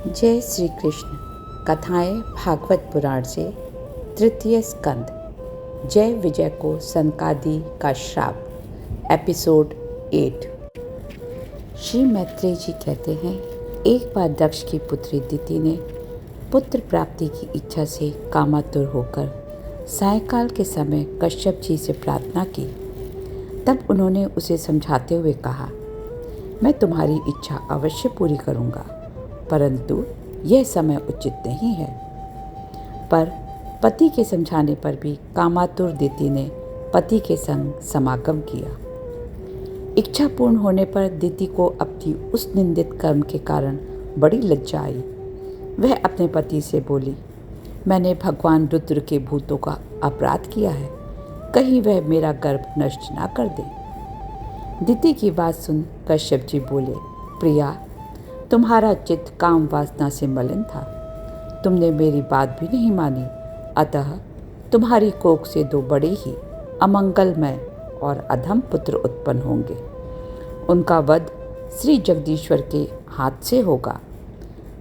जय श्री कृष्ण। कथाएं भागवत पुराण से तृतीय स्कंद। जय विजय को सनकादि का श्राप। एपिसोड 8। श्री मैत्रेय जी कहते हैं, एक बार दक्ष की पुत्री दिति ने पुत्र प्राप्ति की इच्छा से कामातुर होकर सायंकाल के समय कश्यप जी से प्रार्थना की। तब उन्होंने उसे समझाते हुए कहा, मैं तुम्हारी इच्छा अवश्य पूरी करूँगा, परंतु यह समय उचित नहीं है। पर पति के समझाने पर भी कामातुर दिति ने पति के संग समागम किया। इच्छा पूर्ण होने पर दिति को अपनी उस निंदित कर्म के कारण बड़ी लज्जा आई। वह अपने पति से बोली, मैंने भगवान रुद्र के भूतों का अपराध किया है, कहीं वह मेरा गर्भ नष्ट ना कर दे। दिति की बात सुन कश्यप जी बोले, प्रिया, तुम्हारा चित्त काम वासना से मलिन था, तुमने मेरी बात भी नहीं मानी, अतः तुम्हारी कोख से दो बड़े ही अमंगलमय और अधम पुत्र उत्पन्न होंगे। उनका वध श्री जगदीश्वर के हाथ से होगा।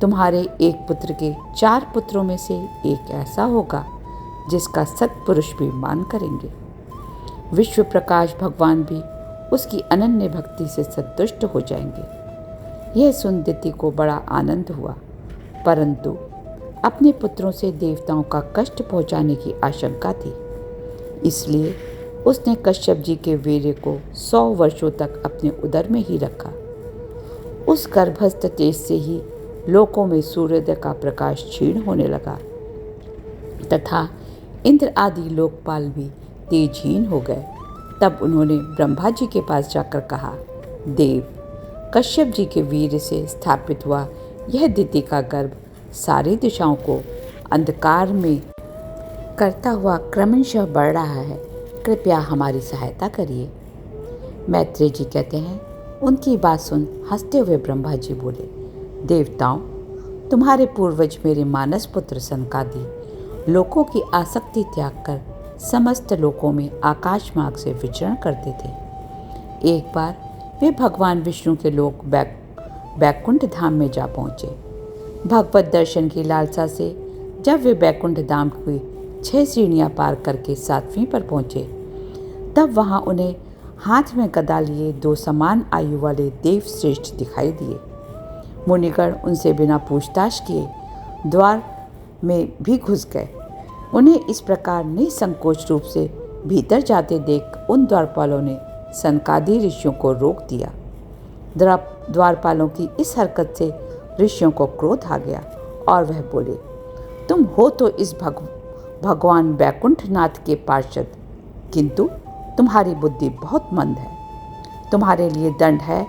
तुम्हारे एक पुत्र के 4 पुत्रों में से एक ऐसा होगा जिसका सत्पुरुष भी मान करेंगे। विश्व प्रकाश भगवान भी उसकी अनन्य भक्ति से संतुष्ट हो जाएंगे। यह सुन दिति को बड़ा आनंद हुआ, परंतु अपने पुत्रों से देवताओं का कष्ट पहुंचाने की आशंका थी। इसलिए उसने कश्यप जी के वीर्य को 100 वर्षों तक अपने उदर में ही रखा। उस गर्भस्थ तेज से ही लोकों में सूर्योदय का प्रकाश क्षीण होने लगा तथा इंद्र आदि लोकपाल भी तेजहीन हो गए। तब उन्होंने ब्रह्मा जी के पास जाकर कहा, देव, कश्यप जी के वीर से स्थापित हुआ यह दिति का गर्भ सारी दिशाओं को अंधकार में करता हुआ क्रमशः बढ़ रहा है, कृपया हमारी सहायता करिए। मैत्रेय जी कहते हैं, उनकी बात सुन हंसते हुए ब्रह्मा जी बोले, देवताओं, तुम्हारे पूर्वज मेरे मानस पुत्र सनकादि लोकों की आसक्ति त्याग कर समस्त लोकों में आकाश मार्ग से विचरण करते थे। एक बार वे भगवान विष्णु के लोक बैकुंठ धाम में जा पहुँचे। भगवत दर्शन की लालसा से जब वे बैकुंठ धाम की 6 सीढ़ियाँ पार करके 7वीं पर पहुँचे, तब वहाँ उन्हें हाथ में गदा लिए 2 समान आयु वाले देव श्रेष्ठ दिखाई दिए। मुनिगण उनसे बिना पूछताछ किए द्वार में भी घुस गए। उन्हें इस प्रकार निसंकोच रूप से भीतर जाते देख उन द्वारपालों ने सनकादि ऋषियों को रोक दिया। द्वारपालों की इस हरकत से ऋषियों को क्रोध आ गया और वह बोले, तुम हो तो इस भगवान बैकुंठनाथ के पार्षद, किंतु तुम्हारी बुद्धि बहुत मंद है। तुम्हारे लिए दंड है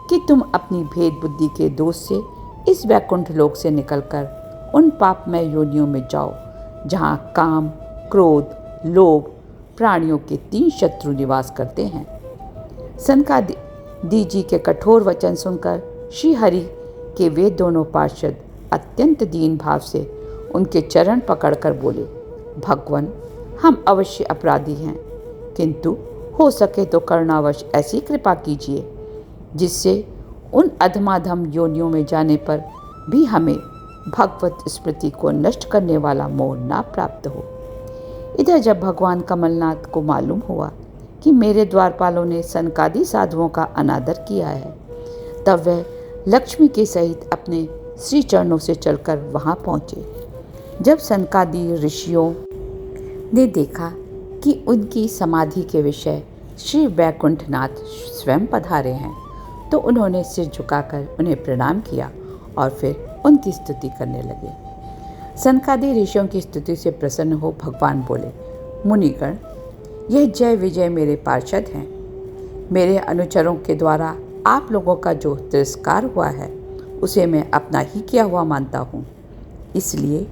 कि तुम अपनी भेद बुद्धि के दोष से इस बैकुंठ लोक से निकलकर उन पापमय योनियों में जाओ जहाँ काम, क्रोध, लोभ प्राणियों के 3 शत्रु निवास करते हैं। सनकादि जी के कठोर वचन सुनकर श्री हरि के वे दोनों पार्षद अत्यंत दीन भाव से उनके चरण पकड़कर बोले, भगवान, हम अवश्य अपराधी हैं, किंतु हो सके तो करुणावश ऐसी कृपा कीजिए जिससे उन अधमाधम योनियों में जाने पर भी हमें भगवत स्मृति को नष्ट करने वाला मोह ना प्राप्त हो। इधर जब भगवान कमलनाथ को मालूम हुआ कि मेरे द्वारपालों ने सनकादि साधुओं का अनादर किया है, तब वह लक्ष्मी के सहित अपने श्री चरणों से चलकर वहाँ पहुँचे। जब सनकादि ऋषियों ने देखा कि उनकी समाधि के विषय श्री वैकुंठनाथ स्वयं पधारे हैं, तो उन्होंने सिर झुकाकर उन्हें प्रणाम किया और फिर उनकी स्तुति करने लगे। सनकादि ऋषियों की स्तुति से प्रसन्न हो भगवान बोले, मुनिगण, यह जय विजय मेरे पार्षद हैं। मेरे अनुचरों के द्वारा आप लोगों का जो तिरस्कार हुआ है उसे मैं अपना ही किया हुआ मानता हूँ, इसलिए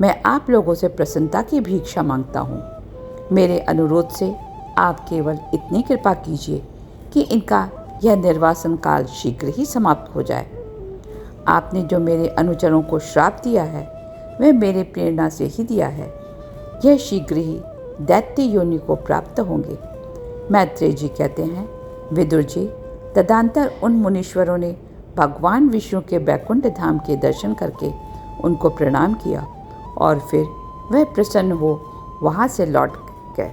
मैं आप लोगों से प्रसन्नता की भिक्षा मांगता हूँ। मेरे अनुरोध से आप केवल इतनी कृपा कीजिए कि इनका यह निर्वासन काल शीघ्र ही समाप्त हो जाए। आपने जो मेरे अनुचरों को श्राप दिया है वह मेरे प्रेरणा से ही दिया है। यह शीघ्र ही दैत्य योनि को प्राप्त होंगे। मैत्रेय जी कहते हैं, विदुर जी, तदंतर उन मुनीश्वरों ने भगवान विष्णु के बैकुंठ धाम के दर्शन करके उनको प्रणाम किया और फिर वह प्रसन्न हो वहाँ से लौट गए।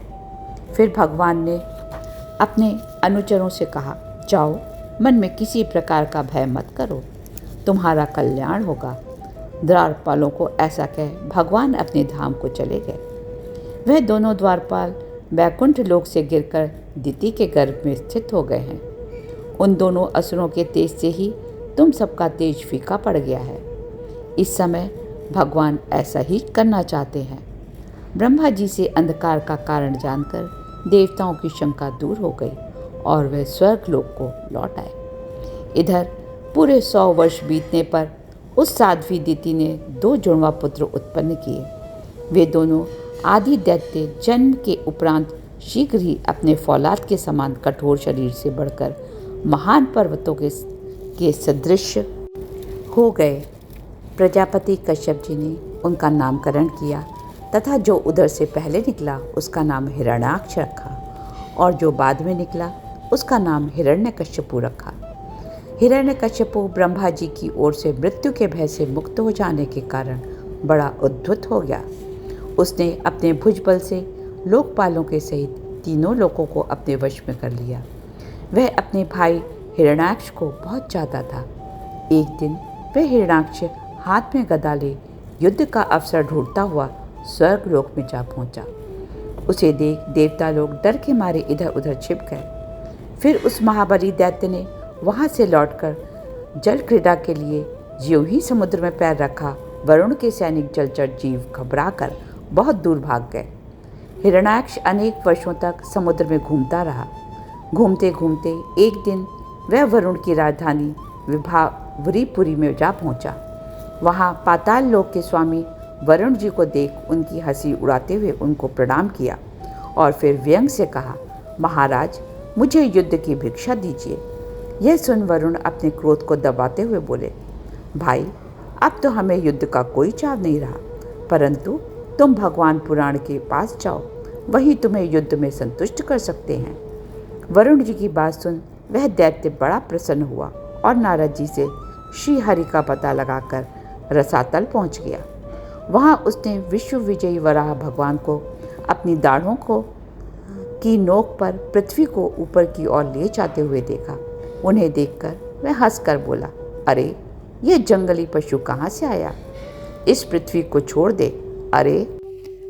फिर भगवान ने अपने अनुचरों से कहा, जाओ, मन में किसी प्रकार का भय मत करो, तुम्हारा कल्याण होगा। द्वारपालों को ऐसा कह भगवान अपने धाम को चले गए। वह दोनों द्वारपाल बैकुंठ लोक से गिरकर दिति के गर्भ में स्थित हो गए हैं। उन दोनों असुरों के तेज से ही तुम सबका तेज फीका पड़ गया है। इस समय भगवान ऐसा ही करना चाहते हैं। ब्रह्मा जी से अंधकार का कारण जानकर देवताओं की शंका दूर हो गई और वे स्वर्ग लोक को लौट आए। इधर पूरे 100 वर्ष बीतने पर उस साध्वी दिति ने 2 जुड़वा पुत्र उत्पन्न किए। वे दोनों आदि दैत्य जन्म के उपरांत शीघ्र ही अपने फौलाद के समान कठोर शरीर से बढ़कर महान पर्वतों के सदृश हो गए। प्रजापति कश्यप जी ने उनका नामकरण किया तथा जो उधर से पहले निकला उसका नाम हिरण्याक्ष रखा और जो बाद में निकला उसका नाम हिरण्यकश्यपु रखा। हिरण्यकश्यपु ब्रह्मा जी की ओर से मृत्यु के भय से मुक्त हो जाने के कारण बड़ा उद्धत हो गया। उसने अपने भुजबल से लोकपालों के सहित तीनों लोगों को अपने वश में कर लिया। वह अपने भाई हिरण्याक्ष को बहुत चाहता था। एक दिन वह हिरण्याक्ष हाथ में गदा ले युद्ध का अवसर ढूंढता हुआ स्वर्ग लोक में जा पहुंचा। उसे देख देवता लोग डर के मारे इधर उधर छिप गए। फिर उस महाबली दैत्य ने वहां से लौटकर जल क्रीड़ा के लिए ज्यों ही समुद्र में पैर रखा, वरुण के सैनिक जलचर जीव घबराकर बहुत दूर भाग गए। हिरण्याक्ष अनेक वर्षों तक समुद्र में घूमता रहा। घूमते घूमते एक दिन वह वरुण की राजधानी विभावरीपुरी में जा पहुंचा। वहां पाताल लोक के स्वामी वरुण जी को देख उनकी हंसी उड़ाते हुए उनको प्रणाम किया और फिर व्यंग से कहा, महाराज, मुझे युद्ध की भिक्षा दीजिए। यह सुन वरुण अपने क्रोध को दबाते हुए बोले, भाई, अब तो हमें युद्ध का कोई चाव नहीं रहा, परंतु तुम भगवान पुराण के पास जाओ, वही तुम्हें युद्ध में संतुष्ट कर सकते हैं। वरुण जी की बात सुन वह दैत्य बड़ा प्रसन्न हुआ और नारद जी से श्री हरि का पता लगाकर रसातल पहुंच गया। वहां उसने विश्व विजयी वराह भगवान को अपनी दाढ़ों की नोक पर पृथ्वी को ऊपर की ओर ले जाते हुए देखा। उन्हें देखकर वह हंसकर बोला, अरे, ये जंगली पशु कहाँ से आया? इस पृथ्वी को छोड़ दे। अरे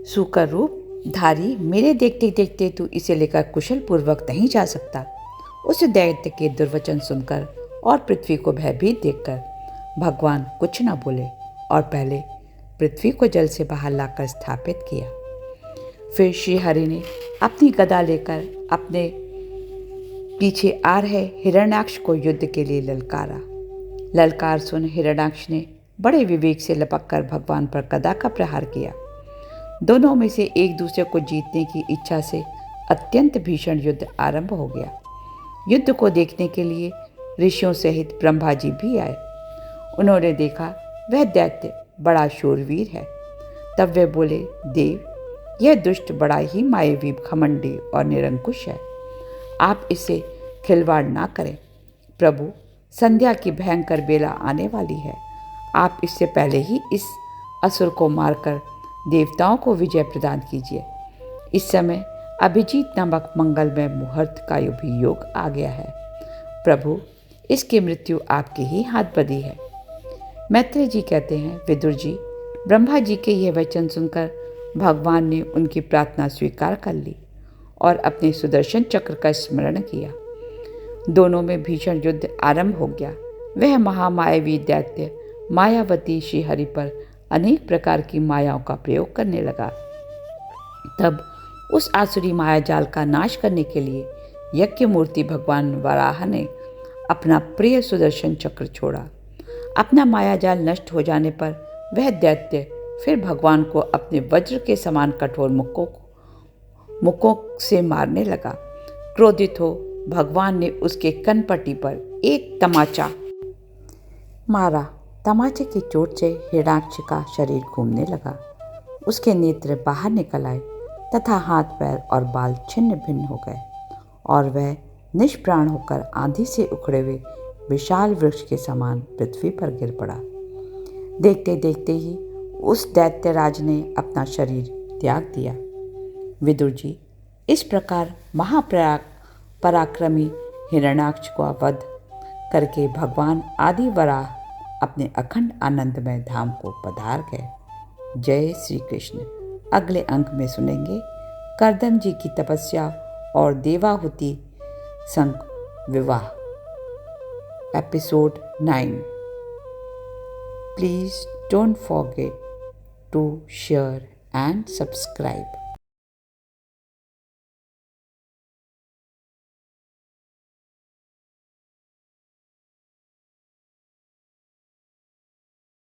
सूकर रूप धारी, मेरे देखते देखते तू इसे लेकर कुशल पूर्वक नहीं जा सकता। उस दैत्य के दुर्वचन सुनकर और पृथ्वी को भयभीत देखकर भगवान कुछ न बोले और पहले पृथ्वी को जल से बाहर लाकर स्थापित किया। फिर श्री हरि ने अपनी गदा लेकर अपने पीछे आ रहे हिरण्याक्ष को युद्ध के लिए ललकारा। ललकार सुन हिरण्याक्ष ने बड़े विवेक से लपककर भगवान पर गदा का प्रहार किया। दोनों में से एक दूसरे को जीतने की इच्छा से अत्यंत भीषण युद्ध आरंभ हो गया। युद्ध को देखने के लिए ऋषियों सहित ब्रह्मा जी भी आए। उन्होंने देखा वह दैत्य बड़ा शूरवीर है। तब वे बोले, देव, यह दुष्ट बड़ा ही मायावी, घमंडी और निरंकुश है। आप इससे खिलवाड़ ना करें। प्रभु, संध्या की भयंकर बेला आने वाली है। आप इससे पहले ही इस असुर को मारकर देवताओं को विजय प्रदान कीजिए। इस समय अभिजीत नामक मंगलमय मुहूर्त का भी योग आ गया है। प्रभु, इसकी मृत्यु आपके ही हाथ बंधी है। मैत्रेय जी कहते हैं, विदुर जी, ब्रह्मा जी के यह वचन सुनकर भगवान ने उनकी प्रार्थना स्वीकार कर ली और अपने सुदर्शन चक्र का स्मरण किया। दोनों में भीषण युद्ध आरंभ हो गया। वह महामायावी दैत्य मायावती श्रीहरि पर अनेक प्रकार की मायाओं का प्रयोग करने लगा। तब उस आसुरी मायाजाल का नाश करने के लिए यज्ञ मूर्ति भगवान वराह ने अपना प्रिय सुदर्शन चक्र छोड़ा। अपना मायाजाल नष्ट हो जाने पर वह दैत्य फिर भगवान को अपने वज्र के समान कठोर मुक्कों से मारने लगा। क्रोधित हो भगवान ने उसके कनपट्टी पर एक तमाचा मारा। तमाचे की चोट से हिरण्याक्ष का शरीर घूमने लगा। उसके नेत्र बाहर निकल आए तथा हाथ, पैर और बाल छिन्न भिन्न हो गए और वह निष्प्राण होकर आंधी से उखड़े हुए विशाल वृक्ष के समान पृथ्वी पर गिर पड़ा। देखते देखते ही उस दैत्यराज ने अपना शरीर त्याग दिया। विदुर जी, इस प्रकार पराक्रमी हिरण्याक्ष का वध करके भगवान आदि वराह अपने अखंड आनंदमय धाम को पधार गए। जय श्री कृष्ण। अगले अंक में सुनेंगे कर्दम जी की तपस्या और देवाहुति संग विवाह। Episode 9। Please don't forget to share and subscribe.